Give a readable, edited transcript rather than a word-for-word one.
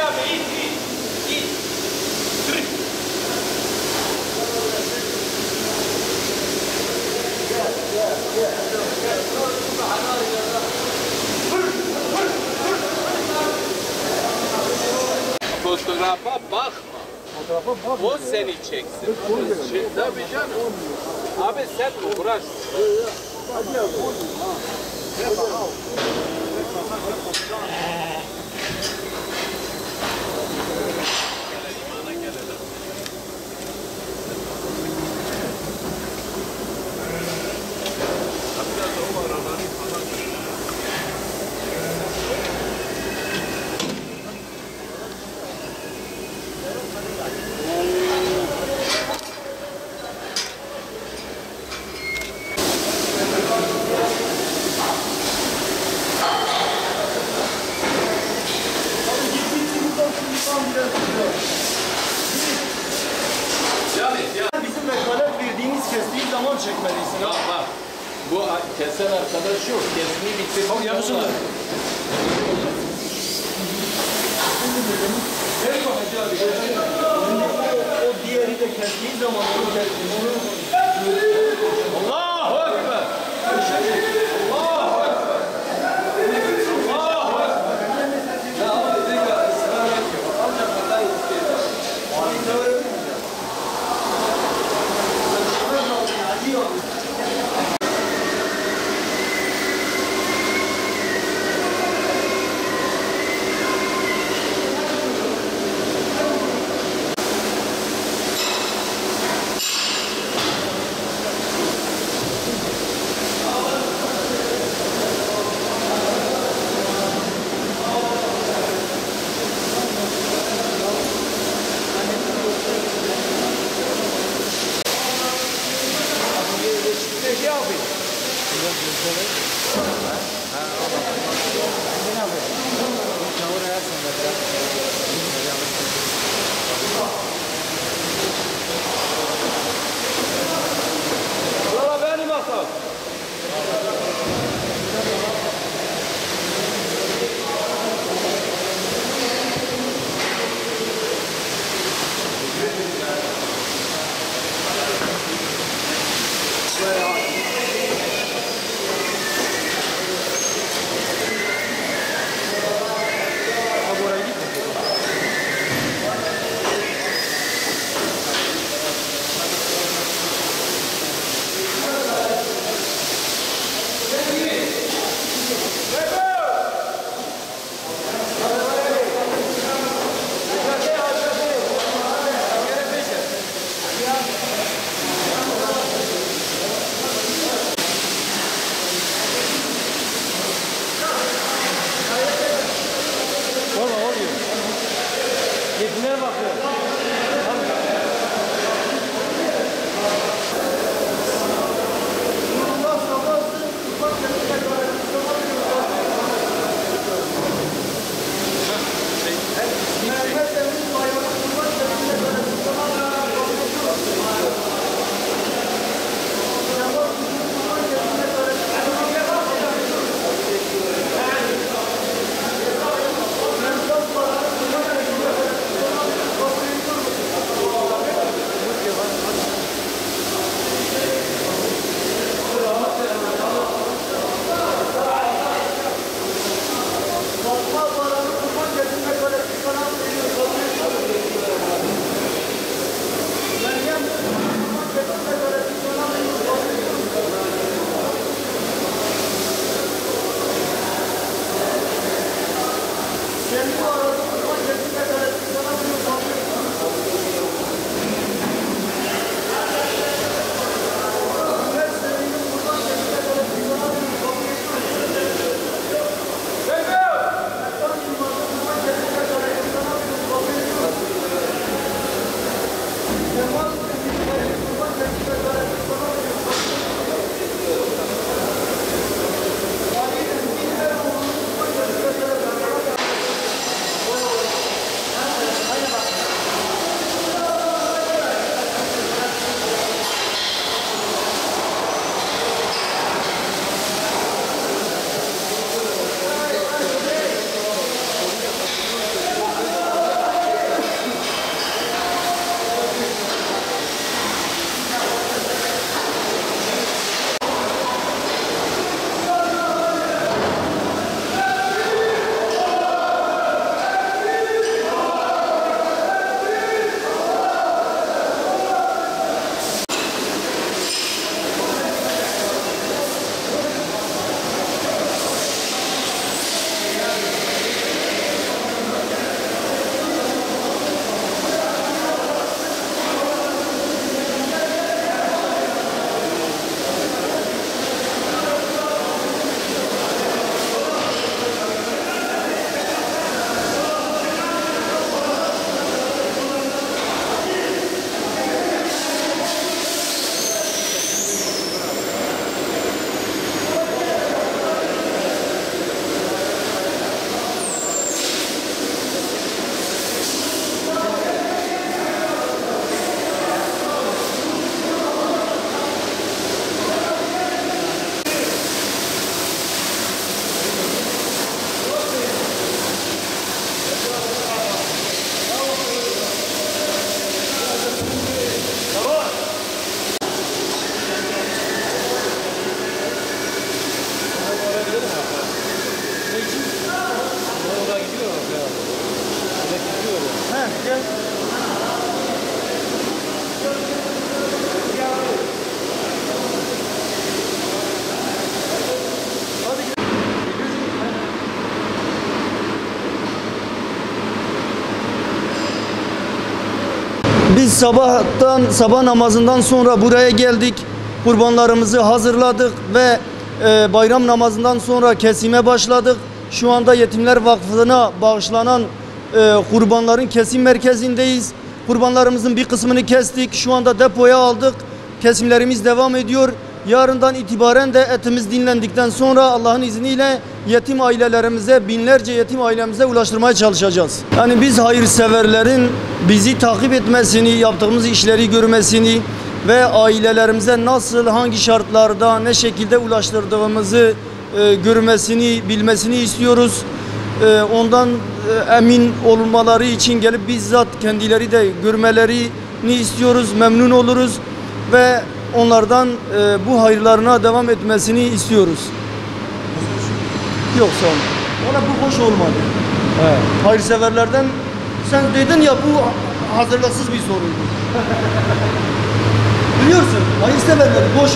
abi it. Fotoğrafa bakma. O seni çeksin. Tabii canım. Abi sen uğraş. Bizim vekalet verdiğiniz kestiği zaman çekmelisin. Ya bak, bu kesen arkadaş yok. Kesmeyi bitirdim. Tamam, yanlışım var. O diğeri de kestiği zaman onu kestiği. Allahu Ekber. Allahu Ekber. Allahu Ekber. Ya abi tekrar ısrar etmiyor. Ancak kadar istiyor. Gel. Biz sabah namazından sonra buraya geldik. Kurbanlarımızı hazırladık ve bayram namazından sonra kesime başladık. Şu anda Yetimler Vakfı'na bağışlanan kurbanların kesim merkezindeyiz. Kurbanlarımızın bir kısmını kestik. Şu anda depoya aldık. Kesimlerimiz devam ediyor. Yarından itibaren de etimiz dinlendikten sonra Allah'ın izniyle yetim ailelerimize, binlerce yetim ailemize ulaştırmaya çalışacağız. Yani biz hayırseverlerin bizi takip etmesini, yaptığımız işleri görmesini ve ailelerimize nasıl, hangi şartlarda, ne şekilde ulaştırdığımızı görmesini, bilmesini istiyoruz. Ondan emin olmaları için gelip bizzat kendileri de görmelerini istiyoruz, memnun oluruz ve onlardan bu hayırlarına devam etmesini istiyoruz. Yok sağ olun. Valla bu hoş olmadı. Evet. Hayırseverlerden sen dedin ya bu hazırlıksız bir soruydu. Biliyorsun hayırseverler boş.